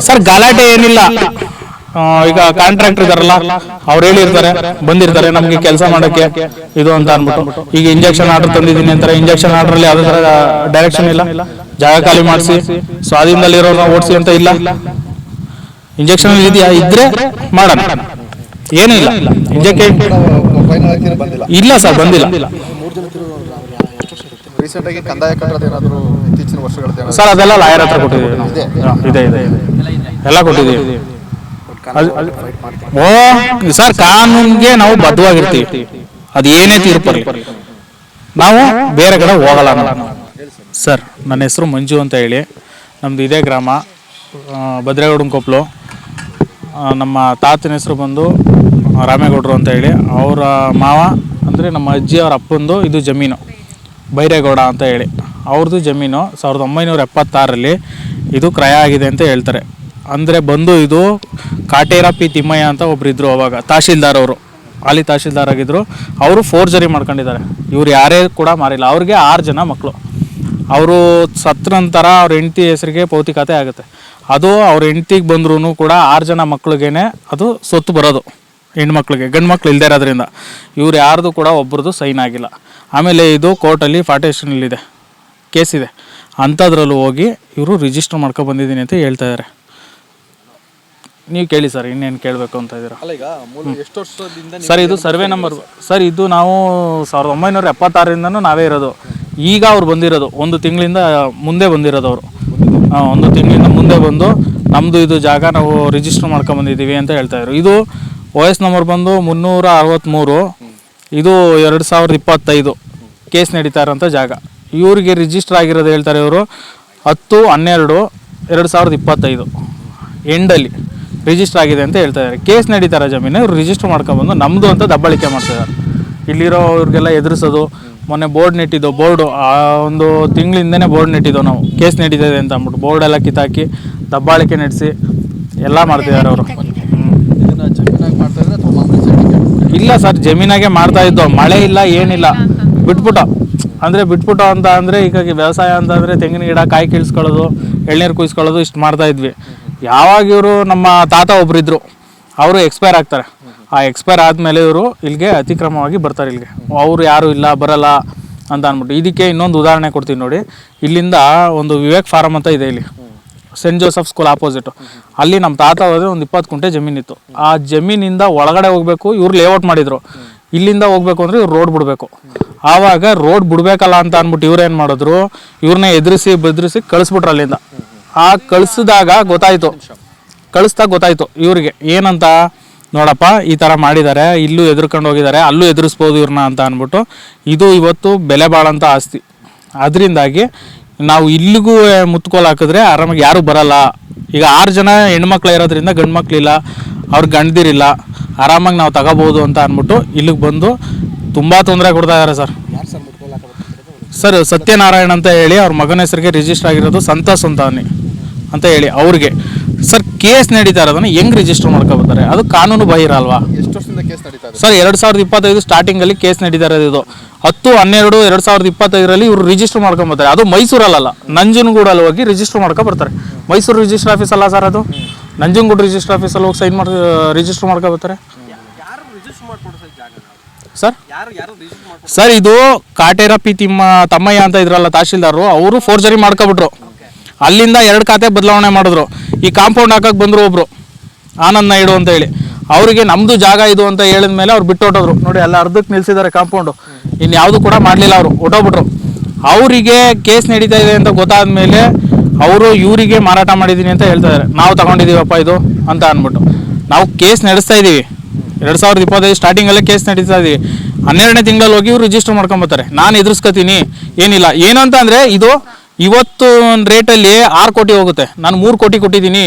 Sir ಗಲಾಟೆ ಏನಿಲ್ಲ. ಈಗ ಕಾಂಟ್ರಾಕ್ಟರ್ ಇದಾರಲ್ಲ ಅವ್ರು ಹೇಳಿರ್ತಾರೆ, ಬಂದಿರ್ತಾರೆ ನಮ್ಗೆ ಕೆಲಸ ಮಾಡಕ್ಕೆ ಇದು ಅಂತ ಅನ್ಬಿಟ್ಟು. ಈಗ ಇಂಜೆಕ್ಷನ್ ಆರ್ಡರ್ ತಂದಿದ್ದೀನಿ ಅಂತಾರೆ, ಇಂಜೆಕ್ಷನ್ ಆರ್ಡರ್ ಅಲ್ಲಿ ಯಾವ್ದು ತರ ಡೈರೆಕ್ಷನ್ ಇಲ್ಲ. ಜಾಗ ಖಾಲಿ ಮಾಡಿಸಿ ಸ್ವಾಧೀನದಲ್ಲಿ ಇರೋರ್ನ ಓಡಿಸಿ ಅಂತ ಇಲ್ಲ. ಇಂಜೆಕ್ಷನ್ ಇದೆಯಾ, ಇದ್ರೆ ಮಾಡೋಣ, ಏನೂ ಇಲ್ಲ. ಇಂಜೆಕ್ಷನ್ ಇಲ್ಲ ಸರ್, ಬಂದಿಲ್ಲ ಸರ್. ಅದೆಲ್ಲ ಲಾಯರ್ ಹತ್ರ ಕೊಟ್ಟಿದ್ದೀವಿ, ಇದೆ ಇದೆ ಎಲ್ಲ ಕೊಟ್ಟಿದ್ದೀವಿ. ಓ ಸರ್, ಕಾನೂನಿಗೆ ನಾವು ಬದ್ಧವಾಗಿರ್ತೀವಿ. ಅದು ಏನೇ ತೀರ್ಪು ನಾವು ಬೇರೆ ಕಡೆ ಹೋಗಲ್ಲ. ಸರ್ ನನ್ನ ಹೆಸರು ಮಂಜು ಅಂತ ಹೇಳಿ, ನಮ್ದು ಇದೇ ಗ್ರಾಮ ಭದ್ರೇಗೌಡನ ಕೊಪ್ಪಲು. ನಮ್ಮ ತಾತನ ಹೆಸರು ಬಂದು ರಾಮೇಗೌಡರು ಅಂತ ಹೇಳಿ. ಅವರ ಮಾವ ಅಂದರೆ ನಮ್ಮ ಅಜ್ಜಿ ಅವ್ರ ಅಪ್ಪಂದು ಇದು ಜಮೀನು ಬೈರೇಗೌಡ ಅಂತ ಹೇಳಿ. ಅವ್ರದ್ದು ಜಮೀನು 1976ರಲ್ಲಿ ಇದು ಕ್ರಯ ಆಗಿದೆ ಅಂತ ಹೇಳ್ತಾರೆ. ಅಂದರೆ ಬಂದು ಇದು ಕಾಟೇರ ಪಿ ತಿಮ್ಮಯ್ಯ ಅಂತ ಒಬ್ರು ಇದ್ರು, ಅವಾಗ ತಹಶೀಲ್ದಾರ್ ಅವರು, ಹಾಲಿ ತಹಶೀಲ್ದಾರ್ ಆಗಿದ್ರು. ಅವರು ಫೋರ್ಜರಿ ಮಾಡ್ಕೊಂಡಿದ್ದಾರೆ. ಇವ್ರು ಯಾರೇ ಕೂಡ ಮಾರಿಲ್ಲ. ಅವ್ರಿಗೆ 6 ಜನ ಮಕ್ಕಳು. ಅವರು ಸತ್ತ ನಂತರ ಅವ್ರ ಹೆಂಡತಿ ಹೆಸರಿಗೆ ಪೌತಿಕತೆ ಆಗುತ್ತೆ. ಅದು ಅವ್ರ ಹೆಂಡ್ತಿಗೆ ಬಂದ್ರೂ ಕೂಡ 6 ಜನ ಮಕ್ಳಿಗೇನೆ ಅದು ಸೊತ್ತು ಬರೋದು, ಹೆಣ್ಮಕ್ಳಿಗೆ. ಗಂಡು ಮಕ್ಳು ಇಲ್ಲದೆ ಇರೋದ್ರಿಂದ ಇವ್ರು ಯಾರ್ದು ಕೂಡ ಒಬ್ರದ್ದು ಸೈನ್ ಆಗಿಲ್ಲ. ಆಮೇಲೆ ಇದು ಕೋರ್ಟಲ್ಲಿ ಫಾರ್ಟೇಷನಲ್ಲಿದೆ, ಕೇಸಿದೆ. ಅಂಥದ್ರಲ್ಲೂ ಹೋಗಿ ಇವರು ರಿಜಿಸ್ಟರ್ ಮಾಡ್ಕೊಂಡು ಬಂದಿದ್ದೀನಿ ಅಂತ ಹೇಳ್ತಾ ಇದ್ದಾರೆ. ನೀವು ಕೇಳಿ ಸರ್, ಇನ್ನೇನು ಕೇಳಬೇಕು ಅಂತ ಇದ್ದೀರಾ? ಸರ್ ಇದು ಸರ್ವೆ ನಂಬರ್ ಸರ್. ಇದು ನಾವು 1976ರಿಂದನೂ ನಾವೇ ಇರೋದು. ಈಗ ಅವ್ರು ಬಂದಿರೋದು 1 ತಿಂಗಳಿಂದ ಮುಂದೆ ಬಂದಿರೋದು. ಅವರು 1 ತಿಂಗಳಿಂದ ಮುಂದೆ ಬಂದು ನಮ್ಮದು ಇದು ಜಾಗ ನಾವು ರಿಜಿಸ್ಟರ್ ಮಾಡ್ಕೊಂಬಂದಿದ್ದೀವಿ ಅಂತ ಹೇಳ್ತಾಯಿದ್ರು. ಇದು OS ನಂಬರ್ ಬಂದು 363. ಇದು 2025 ಕೇಸ್ ನಡೀತಾ ಇರೋಂಥ ಜಾಗ. ಇವ್ರಿಗೆ ರಿಜಿಸ್ಟರ್ ಆಗಿರೋದು ಹೇಳ್ತಾರೆ ಇವರು 10/12/2025 ಎಂಡಲ್ಲಿ ರಿಜಿಸ್ಟರ್ ಆಗಿದೆ ಅಂತ ಹೇಳ್ತಾ ಇದ್ದಾರೆ. ಕೇಸ್ ನಡೀತಾರೆ ಜಮೀನು, ಇವ್ರು ರಿಜಿಸ್ಟರ್ ಮಾಡ್ಕೊಂಬಂದು ನಮ್ಮದು ಅಂತ ದಬ್ಬಾಳಿಕೆ ಮಾಡ್ತಾಯಿದ್ದಾರೆ. ಇಲ್ಲಿರೋ ಇವ್ರಿಗೆಲ್ಲ ಎದುರಿಸೋದು. ಮೊನ್ನೆ ಬೋರ್ಡ್ ನೆಟ್ಟಿದ್ದು, ಬೋರ್ಡು 1 ತಿಂಗಳಿಂದನೇ ಬೋರ್ಡ್ ನೆಟ್ಟಿದ್ದೋ ನಾವು, ಕೇಸ್ ನಡೀತಿದೆ ಅಂತ ಅಂದ್ಬಿಟ್ಟು ಬೋರ್ಡೆಲ್ಲ ಕಿತ್ತಾಕಿ ದಬ್ಬಾಳಿಕೆ ನಡೆಸಿ ಎಲ್ಲ ಮಾಡ್ತಿದ್ದಾರೆ ಅವರು. ಇಲ್ಲ ಸರ್, ಜಮೀನಾಗೆ ಮಾಡ್ತಾ ಇದ್ದೋ. ಮಳೆ ಇಲ್ಲ, ಏನಿಲ್ಲ, ಬಿಟ್ಬಿಟ್ಟು ಅಂತ ಅಂದರೆ ಈಗ ವ್ಯವಸಾಯ ಅಂತ ಅಂದರೆ ತೆಂಗಿನ ಗಿಡ ಕಾಯಿ ಕೀಳ್ಸ್ಕೊಳ್ಳೋದು, ಎಳ್ನೀರು ಕುಯ್ಸ್ಕೊಳ್ಳೋದು ಇಷ್ಟು ಮಾಡ್ತಾ ಇದ್ವಿ. ಯಾವಾಗ ಇವರು ನಮ್ಮ ತಾತ ಒಬ್ಬರಿದ್ದರು, ಅವರು ಎಕ್ಸ್ಪೈರ್ ಆಗ್ತಾರೆ. ಆ ಎಕ್ಸ್ಪೈರ್ ಆದಮೇಲೆ ಇವರು ಇಲ್ಲಿಗೆ ಅತಿಕ್ರಮವಾಗಿ ಬರ್ತಾರೆ. ಇಲ್ಲಿಗೆ ಅವರು ಯಾರು ಇಲ್ಲ, ಬರಲ್ಲ ಅಂತ ಅಂದ್ಬಿಟ್ಟು. ಇದಕ್ಕೆ ಇನ್ನೊಂದು ಉದಾಹರಣೆ ಕೊಡ್ತೀನಿ ನೋಡಿ. ಇಲ್ಲಿಂದ ಒಂದು ವಿವೇಕ್ ಫಾರಮ್ ಅಂತ ಇದೆ, ಇಲ್ಲಿ ಸೆಂಟ್ ಜೋಸೆಫ್ ಸ್ಕೂಲ್ ಆಪೋಸಿಟು. ಅಲ್ಲಿ ನಮ್ಮ ತಾತ ಹೋದರೆ ಒಂದು 20 ಗುಂಟೆ ಜಮೀನಿತ್ತು. ಆ ಜಮೀನಿಂದ ಒಳಗಡೆ ಹೋಗಬೇಕು, ಇವ್ರು ಲೇಔಟ್ ಮಾಡಿದರು. ಇಲ್ಲಿಂದ ಹೋಗ್ಬೇಕು ಅಂದರೆ ಇವ್ರು ರೋಡ್ ಬಿಡಬೇಕು. ಆವಾಗ ರೋಡ್ ಬಿಡಬೇಕಲ್ಲ ಅಂತ ಅಂದ್ಬಿಟ್ಟು ಇವ್ರು ಏನು ಮಾಡಿದ್ರು, ಇವ್ರನ್ನೇ ಬೆದರಿಸಿ ಕಳಿಸ್ಬಿಟ್ರು ಅಲ್ಲಿಂದ. ಆ ಕಳಿಸಿದಾಗ ಗೊತ್ತಾಯಿತು ಇವ್ರಿಗೆ ಏನಂತ, ನೋಡಪ್ಪ ಈ ಥರ ಮಾಡಿದ್ದಾರೆ, ಇಲ್ಲೂ ಎದುರ್ಕೊಂಡು ಹೋಗಿದ್ದಾರೆ, ಅಲ್ಲೂ ಎದುರಿಸ್ಬೋದು ಇವ್ರನ್ನ ಅಂತ ಅಂದ್ಬಿಟ್ಟು. ಇದು ಇವತ್ತು ಬೆಲೆ ಬಾಳಂಥ ಆಸ್ತಿ. ಅದರಿಂದಾಗಿ ನಾವು ಇಲ್ಲಿಗೂ ಮುತ್ಕೋಲು ಹಾಕಿದ್ರೆ ಆರಾಮಾಗಿ ಯಾರೂ ಬರಲ್ಲ. ಈಗ 6 ಜನ ಹೆಣ್ಮಕ್ಳು ಇರೋದ್ರಿಂದ ಗಂಡು ಮಕ್ಕಳಿಲ್ಲ, ಅವ್ರಿಗೆ ಗಂಡದಿರಿಲ್ಲ, ಆರಾಮಾಗಿ ನಾವು ತಗೋಬೋದು ಅಂತ ಅಂದ್ಬಿಟ್ಟು ಇಲ್ಲಿಗೆ ಬಂದು ತುಂಬ ತೊಂದರೆ ಕೊಡ್ತಾ ಇದ್ದಾರೆ ಸರ್. ಸರ್ ಸತ್ಯನಾರಾಯಣ ಅಂತ ಹೇಳಿ ಅವ್ರ ಮಗನ ಹೆಸರಿಗೆ ರಿಜಿಸ್ಟರ್ ಆಗಿರೋದು ಸಂತೋಷ್ ಅಂತ ಹೇಳಿ ಅವ್ರಿಗೆ. ಸರ್ ಕೇಸ್ ನಡೀತಾ ಇರೋದನ್ನ ಹೆಂಗೆ ರಿಜಿಸ್ಟರ್ ಮಾಡ್ಕೊಬೋತಾರೆ? ಅದು ಕಾನೂನು ಬಾಹಿರ ಅಲ್ವಾ? ಸರ್ 2025 ಸ್ಟಾರ್ಟಿಂಗಲ್ಲಿ ಕೇಸ್ ನಡೀತಾ ಇರೋದು. ಇದು 10/12/2025 ಇವರು ರಿಜಿಸ್ಟರ್ ಮಾಡ್ಕೊಂಬರ್ತಾರೆ. ಅದು ಮೈಸೂರಲ್ಲ, ನಂಜನಗೂಡಲ್ಲಿ ಹೋಗಿ ರಿಜಿಸ್ಟರ್ ಮಾಡ್ಕೊಬರ್ತಾರೆ. ಮೈಸೂರು ರಿಜಿಸ್ಟರ್ ಆಫೀಸ್ ಅಲ್ಲ ಸರ್, ಅದು ನಂಜನಗೂಡು ರಿಜಿಸ್ಟರ್ ಆಫೀಸಲ್ಲಿ ಹೋಗಿ ಸೈನ್ ರಿಜಿಸ್ಟರ್ ಮಾಡ್ಕೊಬರ್ತಾರೆ ಸರ್. ಸರ್ ಇದು ಕಾಟೇರ ಪಿ ತಮ್ಮಯ್ಯ ಅಂತ ಇದ್ರಲ್ಲ ತಹಶೀಲ್ದಾರು, ಅವರು ಫೋರ್ಜರಿ ಮಾಡ್ಕೊಬಿಟ್ರು. ಅಲ್ಲಿಂದ 2 ಖಾತೆ ಬದಲಾವಣೆ ಮಾಡಿದ್ರು. ಈ ಕಾಂಪೌಂಡ್ ಹಾಕಕ್ಕೆ ಬಂದರು ಒಬ್ರು, ಆನಂದ್ ನಾಯ್ಡು ಅಂತ ಹೇಳಿ. ಅವರಿಗೆ ನಮ್ಮದು ಜಾಗ ಇದು ಅಂತ ಹೇಳಿದ ಮೇಲೆ ಅವ್ರು ಬಿಟ್ಟು ಹೊಟ್ಟೋದ್ರು. ನೋಡಿ ಎಲ್ಲ ಅರ್ಧಕ್ಕೆ ನಿಲ್ಸಿದ್ದಾರೆ ಕಾಂಪೌಂಡು, ಇನ್ಯಾವುದು ಕೂಡ ಮಾಡಲಿಲ್ಲ. ಅವರು ಹೊಟ್ಟೋಗ್ಬಿಟ್ರು. ಅವರಿಗೆ ಕೇಸ್ ನಡೀತಾ ಇದೆ ಅಂತ ಗೊತ್ತಾದ ಮೇಲೆ ಅವರು ಇವರಿಗೆ ಮಾರಾಟ ಮಾಡಿದ್ದೀನಿ ಅಂತ ಹೇಳ್ತಾ ಇದ್ದಾರೆ. ನಾವು ತಗೊಂಡಿದ್ದೀವಪ್ಪ ಇದು ಅಂತ ಅಂದ್ಬಿಟ್ಟು. ನಾವು ಕೇಸ್ ನಡೆಸ್ತಾ ಇದ್ದೀವಿ. 2025 ಸ್ಟಾರ್ಟಿಂಗಲ್ಲೇ ಕೇಸ್ ನಡೀತಾ ಇದ್ದೀವಿ. 12ನೇ ತಿಂಗಳಲ್ಲಿ ಹೋಗಿ ಇವ್ರು ರಿಜಿಸ್ಟರ್ ಮಾಡ್ಕೊಂಬರ್ತಾರೆ. ನಾನು ಎದುರಿಸ್ಕೊತೀನಿ, ಏನಿಲ್ಲ. ಏನು ಅಂತ ಅಂದರೆ ಇದು ಇವತ್ತು ರೇಟಲ್ಲಿ 6 ಕೋಟಿ ಹೋಗುತ್ತೆ. ನಾನು 3 ಕೋಟಿ ಕೊಟ್ಟಿದ್ದೀನಿ,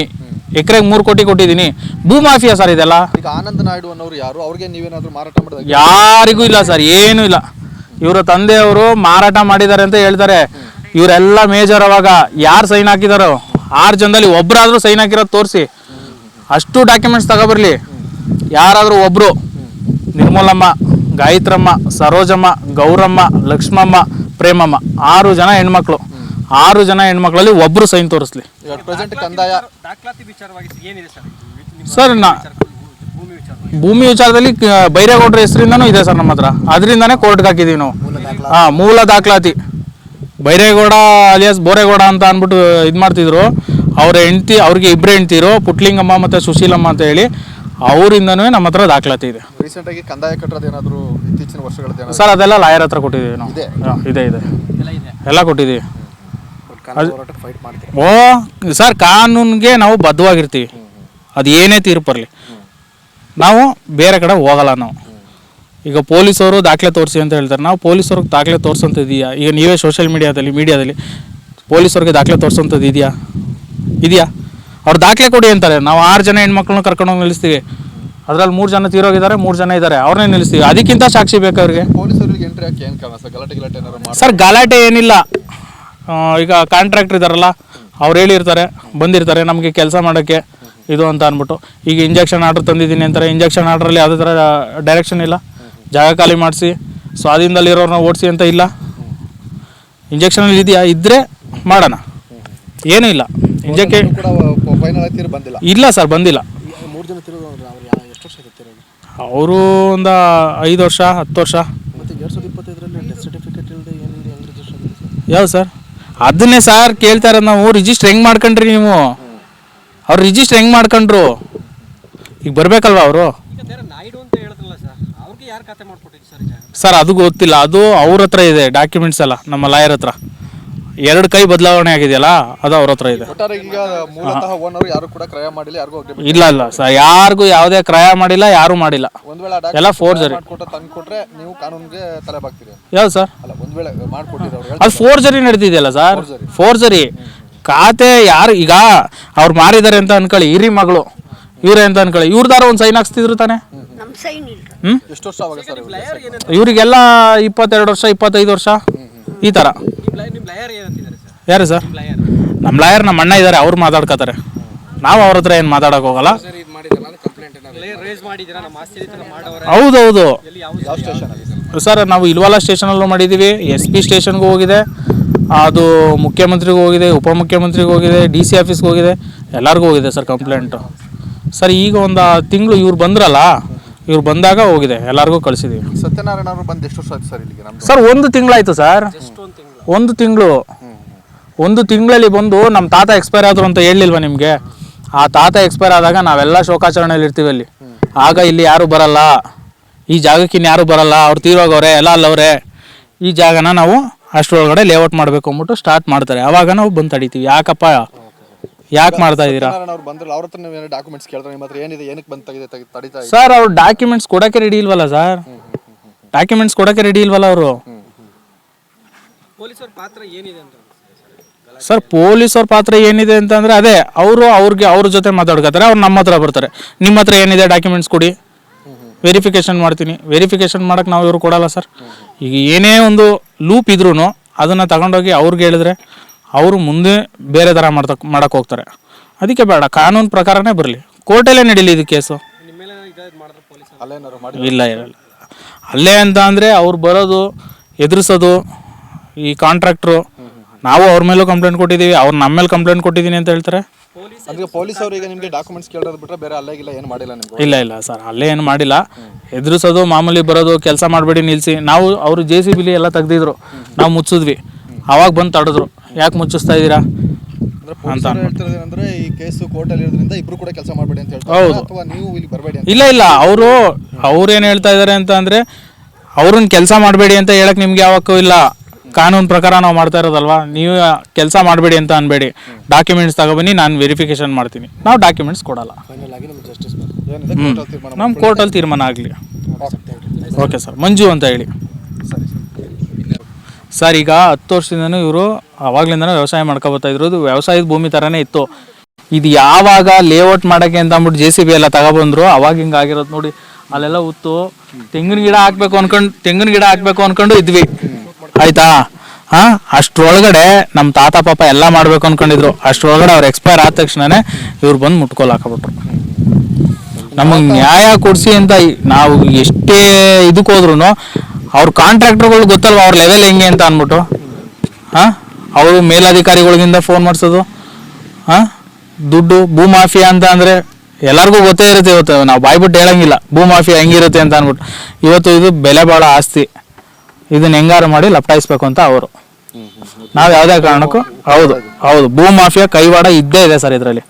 ಎಕರೆಗೆ 3 ಕೋಟಿ ಕೊಟ್ಟಿದ್ದೀನಿ. ಭೂ ಮಾಫಿಯಾ ಸರ್ ಇದೆಲ್ಲ. ಆನಂದ್ ನಾಯ್ಡು ಅನ್ನೋರು ಯಾರು? ಅವ್ರಿಗೆ ನೀವೇನಾದರೂ ಮಾರಾಟ ಮಾಡಿದಾಗ? ಯಾರಿಗೂ ಇಲ್ಲ ಸರ್, ಏನೂ ಇಲ್ಲ. ಇವರ ತಂದೆಯವರು ಮಾರಾಟ ಮಾಡಿದ್ದಾರೆ ಅಂತ ಹೇಳ್ತಾರೆ. ಇವರೆಲ್ಲ ಮೇಜರ್. ಅವಾಗ ಯಾರು ಸೈನ್ ಹಾಕಿದಾರೋ 6 ಜನದಲ್ಲಿ ಒಬ್ಬರಾದರೂ ಸೈನ್ ಹಾಕಿರೋದು ತೋರಿಸಿ. ಅಷ್ಟು ಡಾಕ್ಯುಮೆಂಟ್ಸ್ ತಗೊಬರ್ಲಿ. ಯಾರಾದರೂ ಒಬ್ಬರು, ನಿರ್ಮಲಮ್ಮ, ಗಾಯತ್ರಮ್ಮ, ಸರೋಜಮ್ಮ, ಗೌರಮ್ಮ, ಲಕ್ಷ್ಮಮ್ಮ, ಪ್ರೇಮಮ್ಮ, 6 ಜನ ಹೆಣ್ಮಕ್ಳು. 6 ಜನ ಹೆಣ್ಮಕ್ಳಲ್ಲಿ ಒಬ್ಬರು ಸೈನ್ ತೋರಿಸ್ಲಿ. ಇವಾಗ ಪ್ರೆಸೆಂಟ್ ಕಂದಾಯ ದಾಖಲಾತಿ ವಿಚಾರವಾಗಿ ಏನಿದೆ ಸರ್ ನಿಮ್ಮ ಸರ್ ಭೂಮಿ ವಿಚಾರವಾಗಿ? ಭೂಮಿ ವಿಚಾರದಲ್ಲಿ ಬೈರೇಗೌಡರ ಹೆಸರಿಂದನೂ ಇದೆ ಸರ್ ನಮ್ಮ ಹತ್ರ, ಅದರಿಂದಾನೇ ಕೋರ್ಟ್ಗೆ ಹಾಕಿದ್ದೀವಿ ನಾವು. ಮೂಲ ದಾಖಲಾತಿ ಬೈರೇಗೌಡ ಅಲಿಯಾಸ್ ಬೋರೇಗೌಡ ಅಂತ ಅಂದ್ಬಿಟ್ಟು ಇದು ಮಾಡ್ತಿದ್ರು. ಅವ್ರ ಹೆಂಡ್ತಿ, ಅವ್ರಿಗೆ ಇಬ್ಬರು ಹೆಂಡ್ತಿರು, ಪುಟ್ಲಿಂಗಮ್ಮ ಮತ್ತು ಸುಶೀಲಮ್ಮ ಅಂತ ಹೇಳಿ, ಅವರಿಂದನೂ ನಮ್ಮ ಹತ್ರ ದಾಖಲಾತಿ ಇದೆ. ರೀಸೆಂಟ್ ಆಗಿ ಕಂದಾಯ ಕಟ್ಟೋದು ಏನಾದ್ರು ಇತ್ತೀಚಿನ ವರ್ಷಗಳದ್ದು ಸರ್ ಅದೆಲ್ಲ ಲಾಯರ್ ಹತ್ರ ಕೊಟ್ಟಿದ್ದೀವಿ ನಾವು. ಇದೆ. ಇದೆ ಎಲ್ಲ ಇದೆ. ಎಲ್ಲ ಕೊಟ್ಟಿದ್ದೀವಿ. ಫೈಟ್ ಮಾಡ್ತೀವಿ. ಓ ಸರ್, ಕಾನೂನಿಗೆ ನಾವು ಬದ್ಧವಾಗಿರ್ತೀವಿ. ಅದು ಏನೇ ತೀರ್ಪು ಬರಲಿ, ನಾವು ಬೇರೆ ಕಡೆ ಹೋಗಲ್ಲ. ನಾವು ಈಗ ಪೊಲೀಸವರು ದಾಖಲೆ ತೋರಿಸಿ ಅಂತ ಹೇಳ್ತಾರೆ, ನಾವು ಪೊಲೀಸವ್ರಿಗೆ ದಾಖಲೆ ತೋರಿಸೋಂಥದ್ದು ಇದೆಯಾ? ಈಗ ನೀವೇ ಸೋಷಿಯಲ್ ಮೀಡಿಯಾದಲ್ಲಿ ಪೊಲೀಸವ್ರಿಗೆ ದಾಖಲೆ ತೋರಿಸೋಂಥದ್ದು ಇದೆಯಾ? ಅವ್ರು ದಾಖಲೆ ಕೊಡಿ ಅಂತಾರೆ. ನಾವು 6 ಜನ ಹೆಣ್ಮಕ್ಳನ್ನ ಕರ್ಕೊಂಡೋಗಿ ನಿಲ್ಲಿಸ್ತೀವಿ, ಅದರಲ್ಲಿ 3 ಜನ ತೀರೋಗಿದ್ದಾರೆ, 3 ಜನ ಇದ್ದಾರೆ, ಅವ್ರನ್ನೇ ನಿಲ್ಲಿಸ್ತೀವಿ. ಅದಕ್ಕಿಂತ ಸಾಕ್ಷಿ ಬೇಕು ಅವ್ರಿಗೆ. ಪೊಲೀಸರಿಗೆ ಎಂಟ್ರಿ ಹಾಕಿ ಏನು ಕಾರಣ ಸರ್? ಗಲಾಟೆ ಏನಾದ್ರು ಮಾಡಿ? ಸರ್ ಗಲಾಟೆ ಏನಿಲ್ಲ. ಈಗ ಕಾಂಟ್ರಾಕ್ಟರ್ ಇದ್ದಾರಲ್ಲ, ಅವ್ರು ಹೇಳಿರ್ತಾರೆ, ಬಂದಿರ್ತಾರೆ ನಮಗೆ ಕೆಲಸ ಮಾಡೋಕ್ಕೆ ಇದು ಅಂತ ಅಂದ್ಬಿಟ್ಟು. ಈಗ ಇಂಜೆಕ್ಷನ್ ಆರ್ಡ್ರ್ ತಂದಿದ್ದೀನಿ ಅಂತಾರೆ, ಇಂಜೆಕ್ಷನ್ ಆರ್ಡ್ರಲ್ಲಿ ಯಾವುದೇ ಥರ ಡೈರೆಕ್ಷನ್ ಇಲ್ಲ. ಜಾಗ ಖಾಲಿ ಮಾಡಿಸಿ, ಸ್ವಾಧೀನದಲ್ಲಿರೋರನ್ನ ಓಡಿಸಿ ಅಂತ ಇಲ್ಲ. ಇಂಜೆಕ್ಷನಲ್ಲಿ ಇದೆಯಾ? ಇದ್ದರೆ ಮಾಡೋಣ, ಏನೂ ಇಲ್ಲ. ಇಂಜೆಕ್ಷನ್ ಕೂಡ ಫೈನಲ್ ಆಗಿ ಬಂದಿಲ್ಲ. ಇಲ್ಲ ಸರ್, ಬಂದಿಲ್ಲ. 3 ಜನ ತಿರುಗಿ ಎಷ್ಟು ವರ್ಷ ಆಗುತ್ತೆ? ಅವರು ಒಂದು 5 ವರ್ಷ 10 ವರ್ಷ. ಮತ್ತೆ 2025ರಲ್ಲಿ ಡೆತ್ ಸರ್ಟಿಫಿಕೇಟ್ ಇಲ್ಲದೆ ಏನಿದೆ ಹೆಂಗೆ ರಿಜಿಸ್ಟರ್ ಆಗಿದೆ ಸರ್? ಯಾವ್ದು ಸರ್? ಅದನ್ನೇ ಸರ್ ಕೇಳ್ತಾ ಇರೋದು ನಾವು. ರಿಜಿಸ್ಟರ್ ಹೆಂಗೆ ಮಾಡ್ಕೊಂಡ್ರಿ ನೀವು? ಅವ್ರು ರಿಜಿಸ್ಟರ್ ಹೆಂಗೆ ಮಾಡ್ಕೊಂಡ್ರು? ಈಗ ಬರಬೇಕಲ್ವ ಅವರು? ಈಗ ಬೇರೆ ನಾಯ್ಡು ಅಂತ ಹೇಳಿದ್ರಲ್ಲ ಸರ್, ಅವ್ರಿಗೆ ಯಾರು ಖಾತೆ ಮಾಡ್ಕೊಟ್ಟಿದ್ದು ಸರ್ ಈಗ? ಸರ್ ಅದು ಗೊತ್ತಿಲ್ಲ, ಅದು ಅವ್ರ ಹತ್ರ ಇದೆ ಡಾಕ್ಯುಮೆಂಟ್ಸ್ ಎಲ್ಲ, ನಮ್ಮ ಲಾಯರ್ ಹತ್ರ. 2 ಕೈ ಬದಲಾವಣೆ ಆಗಿದೆಯಲ್ಲ, ಅದು ಅವ್ರ ಹತ್ರ ಇದೆ. ಒಟ್ಟಾರೆ ಈಗ ಮೂಲತಃ ಓನರ್ ಯಾರು ಕೂಡ ಕ್ರಯ ಮಾಡಿಲ್ಲ, ಯಾರಿಗೂ ಅಗ್ರಿಮೆಂಟ್ ಇಲ್ಲ ಸರ್, ಯಾರಿಗೂ ಯಾವುದೇ ಕ್ರಯ ಮಾಡಿಲ್ಲ, ಯಾರೂ ಮಾಡಿಲ್ಲ. ಒಂದ್ ವೇಳೆ ಎಲ್ಲ ಫೋರ್ಜರಿ ತಂದು ಕೊಟ್ರೆ ನೀವು ಕಾನೂನಿಗೆ ತಲೆ ಬಾಗ್ತೀರಿ. ಯಾವ್ದು ಸರ್? ಅಲ್ಲ, ಒಂದ್ ವೇಳೆ ಮಾಡ್ಕೊಟ್ಟಿರೋರು ಅದು ಫೋರ್ಜರಿ ನಡೆದಿದೆಯಲ್ಲ ಸರ್, ಫೋರ್ಜರಿ. ಖಾತೆ ಯಾರು ಈಗ ಅವ್ರು ಮಾರಿದ್ದಾರೆ ಅಂತ ಅನ್ಕೊಳ್ಳಿ, ಹಿರಿ ಮಗಳು ಇವರೇ ಅಂತ ಅನ್ಕೊಳ್ಳಿ, ಇವ್ರದಾರ ಒಂದು ಸೈನ್ ಹಾಕ್ಸ್ತಿದ್ರು ತಾನೆ. ಎಷ್ಟು ವರ್ಷ ಅವಾಗ ಸರ್? ಇವರಿಗೆಲ್ಲ 22 ವರ್ಷ 25 ವರ್ಷ ಈ ಥರ. ನಿಮ್ಮ ಲಾಯರ್ ಏನಂತಿದ್ದಾರೆ ಸರ್? ಯಾರು ಸರ್? ಲಾಯರ್ ನಮ್ಮ ಲಾಯರ್ ನಮ್ಮ ಅಣ್ಣ ಇದ್ದಾರೆ, ಅವ್ರು ಮಾತಾಡ್ಕೋತಾರೆ. ನಾವು ಅವ್ರ ಹತ್ರ ಏನು ಮಾತಾಡೋಕೆ ಹೋಗಲ್ಲ. ರೇಸ್ ಮಾಡಿದ್ದೀರಾ ನಮ್ಮ ಆಸ್ತಿ ಮಾಡೋರು? ಹೌದೌದು ಯಾವ ಸ್ಟೇಷನ್ ಆಗಿದೆ ಸರ್, ನಾವು ಇಲ್ವಾಲ ಸ್ಟೇಷನಲ್ಲೂ ಮಾಡಿದ್ದೀವಿ, SP ಸ್ಟೇಷನ್ಗೂ ಹೋಗಿದೆ, ಅದು ಮುಖ್ಯಮಂತ್ರಿಗೂ ಹೋಗಿದೆ, ಉಪಮುಖ್ಯಮಂತ್ರಿಗೂ ಹೋಗಿದೆ, DC ಆಫೀಸ್ಗೆ ಹೋಗಿದೆ, ಎಲ್ಲರಿಗೂ ಹೋಗಿದೆ ಸರ್ ಕಂಪ್ಲೇಂಟು. ಸರ್ ಈಗ ಒಂದು ತಿಂಗಳು ಇವ್ರು ಬಂದ್ರಲ್ಲ, ಇವ್ರು ಬಂದಾಗ ಹೋಗಿದೆ, ಎಲ್ಲರಿಗೂ ಕಳಿಸಿದ್ದೀವಿ. ಸತ್ಯನಾರಾಯಣ ಅವರು ಬಂದು ಎಷ್ಟು ವರ್ಷ ಆಯ್ತು ಸರ್ ಇಲ್ಲಿಗೆ? ನಮ್ದು ಸರ್ 1 ತಿಂಗಳಾಯ್ತು ಸರ್. 1 ತಿಂಗಳು 1 ತಿಂಗಳಲ್ಲಿ ಬಂದು ನಮ್ಮ ತಾತ ಎಕ್ಸ್ಪೈರ್ ಆದರು ಅಂತ ಹೇಳಿಲ್ವ ನಿಮಗೆ? ಆ ತಾತ ಎಕ್ಸ್ಪೈರ್ ಆದಾಗ ನಾವೆಲ್ಲ ಶೋಕಾಚರಣೆಯಲ್ಲಿ ಇರ್ತೀವಿ ಅಲ್ಲಿ. ಆಗ ಇಲ್ಲಿ ಯಾರು ಬರಲ್ಲ, ಈ ಜಾಗಕ್ಕೆ ಇನ್ಯಾರು ಬರಲ್ಲ, ಅವ್ರು ತೀರೋಗವ್ರೆ, ಎಲ್ಲ ಅಲ್ಲವ್ರೆ, ಈ ಜಾಗನ ನಾವು ಅಷ್ಟರೊಳಗಡೆ ಲೇಔಟ್ ಮಾಡಬೇಕು ಅಂದ್ಬಿಟ್ಟು ಸ್ಟಾರ್ಟ್ ಮಾಡ್ತಾರೆ. ಆವಾಗ ನಾವು ಬಂದು ತಡಿತೀವಿ. ಯಾಕಪ್ಪ, ಯಾಕೆ ಮಾಡ್ತಾ ಇದ್ದೀರಾ? ಸತ್ಯನಾರಾಯಣ ಅವ್ರು ಬಂದ್ರಲ್ಲ, ಅವ್ರ ಹತ್ರ ನೀವು ಡಾಕ್ಯುಮೆಂಟ್ಸ್ ಕೇಳಿದ್ರೆ ನಿಮ್ಮ ಹತ್ರ ಏನಿದೆ, ಏನಕ್ಕೆ ಬಂದು ತಡಿತಾ ಇದೆ? ಸರ್ ಅವ್ರು ಡಾಕ್ಯುಮೆಂಟ್ಸ್ ಕೊಡೋಕ್ಕೆ ರೆಡಿ ಇಲ್ವಲ್ಲ ಸರ್, ಡಾಕ್ಯುಮೆಂಟ್ಸ್ ಕೊಡೋಕ್ಕೆ ರೆಡಿ ಇಲ್ವಲ್ಲ ಅವರು. ಪೊಲೀಸರ ಪಾತ್ರ ಏನಿದೆ ಅಂತ ಸರ್ ಪೊಲೀಸವ್ರ ಪಾತ್ರ ಏನಿದೆ ಅಂತಂದರೆ ಅದೇ ಅವ್ರ ಜೊತೆ ಮಾತಾಡ್ಕೋತಾರೆ, ಅವ್ರು ನಮ್ಮ ಹತ್ರ ಬರ್ತಾರೆ. ನಿಮ್ಮ ಹತ್ರ ಏನಿದೆ ಡಾಕ್ಯುಮೆಂಟ್ಸ್ ಕೊಡಿ, ವೆರಿಫಿಕೇಷನ್ ಮಾಡ್ತೀನಿ. ವೆರಿಫಿಕೇಷನ್ ಮಾಡೋಕ್ಕೆ ನಾವು ಇವರು ಕೊಡಲ್ಲ ಸರ್. ಈಗ ಏನೇ ಒಂದು ಲೂಪ್ ಇದ್ರೂ ಅದನ್ನು ತಗೊಂಡೋಗಿ ಅವ್ರಿಗೆ ಹೇಳಿದ್ರೆ ಅವರು ಮುಂದೆ ಬೇರೆ ಥರ ಮಾಡೋಕ್ಕೆ ಹೋಗ್ತಾರೆ. ಅದಕ್ಕೆ ಬೇಡ, ಕಾನೂನು ಪ್ರಕಾರನೇ ಬರಲಿ, ಕೋರ್ಟಲ್ಲೇ ನಡೀಲಿ ಇದು ಕೇಸು. ನಿಮ್ಮ ಮೇಲೆ ಮಾಡಿದ್ರೆ ಪೊಲೀಸ್ ಅಲ್ಲೇನಾದ್ರು ಮಾಡಿ ಇಲ್ಲ ಅಲ್ಲೇ ಅಂತ ಅಂದರೆ ಅವ್ರು ಬರೋದು ಎದುರಿಸೋದು. ಈ ಕಾಂಟ್ರಾಕ್ಟ್ರು, ನಾವು ಅವ್ರ ಮೇಲೂ ಕಂಪ್ಲೇಂಟ್ ಕೊಟ್ಟಿದ್ದೀವಿ, ಅವ್ರು ನಮ್ಮ ಮೇಲೆ ಕಂಪ್ಲೇಂಟ್ ಕೊಟ್ಟಿದ್ದೀನಿ ಅಂತ ಹೇಳ್ತಾರೆ. ಅಂದ್ರೆ ಪೊಲೀಸ್ ಅವರು ಈಗ ನಿಮಗೆ ಡಾಕ್ಯುಮೆಂಟ್ಸ್ ಕೇಳೋದು ಬಿಟ್ಟರೆ ಬೇರೆ ಅಲ್ಲೇಗಿಲ್ಲ ಏನು ಮಾಡಿಲ್ಲ ನಿಮ್ಗೆ? ಇಲ್ಲ ಸರ್, ಅಲ್ಲೇ ಏನು ಮಾಡಿಲ್ಲ. ಎದುರಿಸೋದು, ಮಾಮೂಲಿ ಬರೋದು, ಕೆಲಸ ಮಾಡಬೇಡಿ ನಿಲ್ಲಿಸಿ. ನಾವು ಅವರು JCB ಎಲ್ಲ ತೆಗ್ದಿದ್ರು, ನಾವು ಮುಚ್ಚಿದ್ವಿ. ಅವಾಗ ಬಂದು ತಡೆದ್ರು, ಯಾಕೆ ಮುಚ್ಚಿಸ್ತಾ ಇದ್ದೀರಾ ಅಂತ ಹೇಳ್ತಿರೋದೇನಂದ್ರೆ ಈ ಕೇಸು ಕೋರ್ಟಲ್ಲಿ ಇರೋದ್ರಿಂದ ಇಬ್ರು ಕೂಡ ಕೆಲಸ ಮಾಡಬೇಡಿ ಅಂತ ಹೇಳ್ತಾರೆ, ಅಥವಾ ನೀವು ಇಲ್ಲಿ ಬರಬೇಡಿ ಅಂತ? ಇಲ್ಲ ಅವ್ರೇನು ಹೇಳ್ತಾ ಇದ್ದಾರೆ ಅಂತ ಅಂದರೆ, ಅವ್ರನ್ನ ಕೆಲಸ ಮಾಡಬೇಡಿ ಅಂತ ಹೇಳಕ್ಕೆ ನಿಮ್ಗೆ ಯಾವಕ್ಕೂ ಇಲ್ಲ. ಕಾನೂನು ಪ್ರಕಾರ ನಾವು ಮಾಡ್ತಾ ಇರೋದಲ್ವಾ. ನೀವು ಕೆಲಸ ಮಾಡಬೇಡಿ ಅಂತ ಅನ್ಬೇಡಿ, ಡಾಕ್ಯುಮೆಂಟ್ಸ್ ತಗೊಬನ್ನಿ, ನಾನು ವೆರಿಫಿಕೇಷನ್ ಮಾಡ್ತೀನಿ. ನಾವು ಡಾಕ್ಯುಮೆಂಟ್ಸ್ ಕೊಡಲ್ಲ. ನಮ್ಮ ಕೋರ್ಟಲ್ಲಿ ತೀರ್ಮಾನ ಆಗಲಿ. Okay sir. ಮಂಜು ಅಂತ ಹೇಳಿ ಸರ್. ಈಗ 10 ವರ್ಷದಿಂದನೂ ಇವರು ಅವಾಗ್ಲಿಂದನೂ ವ್ಯವಸಾಯ ಮಾಡ್ಕೊಬತ್ತಾ ಇದ್ರು. ಇದು ವ್ಯವಸಾಯದ ಭೂಮಿ ಥರನೇ ಇತ್ತು. ಇದು ಯಾವಾಗ ಲೇಔಟ್ ಮಾಡೋಕ್ಕೆ ಅಂತ ಅಂದ್ಬಿಟ್ಟು JCB ಎಲ್ಲ ತಗೊಬಂದ್ರು, ಅವಾಗ ಹಿಂಗಾಗಿರೋದು ನೋಡಿ. ಅಲ್ಲೆಲ್ಲ ಉತ್ತು ತೆಂಗಿನ ಗಿಡ ಹಾಕ್ಬೇಕು ಅನ್ಕೊಂಡು ಇದ್ವಿ, ಆಯ್ತಾ. ಅಷ್ಟ್ರೊಳಗಡೆ ನಮ್ಮ ತಾತ ಪಾಪ ಎಲ್ಲ ಮಾಡ್ಬೇಕು ಅನ್ಕೊಂಡಿದ್ರು. ಅಷ್ಟ್ರೊಳಗಡೆ ಅವ್ರು ಎಕ್ಸ್ಪೈರ್ ಆದ ತಕ್ಷಣನೇ ಇವ್ರು ಬಂದು ಮುಟ್ಕೋಲ್ ಹಾಕಬಿಟ್ರು. ನಮಗೆ ನ್ಯಾಯ ಕೊಡಿಸಿ ಅಂತ ನಾವು ಎಷ್ಟೇ ಇದಕ್ಕೆ ಹೋದ್ರು ಅವ್ರ ಕಾಂಟ್ರಾಕ್ಟರ್ಗಳು ಗೊತ್ತಲ್ವ ಅವ್ರ ಲೆವೆಲ್ ಹೆಂಗೆ ಅಂತ ಅಂದ್ಬಿಟ್ಟು ಅವರು ಮೇಲಧಿಕಾರಿಗಳಿಗಿಂದ ಫೋನ್ ಮಾಡಿಸೋದು, ಹಾಂ ದುಡ್ಡು ಭೂಮಾಫಿಯಾ ಅಂತ ಅಂದರೆ ಎಲ್ಲರಿಗೂ ಗೊತ್ತೇ ಇರುತ್ತೆ. ಇವತ್ತು ನಾವು ಬಾಯ್ಬಿಟ್ಟು ಹೇಳಂಗಿಲ್ಲ ಭೂಮಾಫಿಯಾ ಹೆಂಗಿರುತ್ತೆ ಅಂತ ಅಂದ್ಬಿಟ್ಟು. ಇವತ್ತು ಇದು ಬೆಲೆ ಭಾಳ ಆಸ್ತಿ, ಇದನ್ನ ಹೆಂಗಾರು ಮಾಡಿ ಲಪಟಾಯಿಸ್ಬೇಕು ಅಂತ ಅವರು. ನಾವು ಯಾವುದೇ ಕಾರಣಕ್ಕೂ ಹೌದು ಭೂಮಾಫಿಯಾ ಕೈವಾಡ ಇದ್ದೇ ಇದೆ ಸರ್ ಇದರಲ್ಲಿ.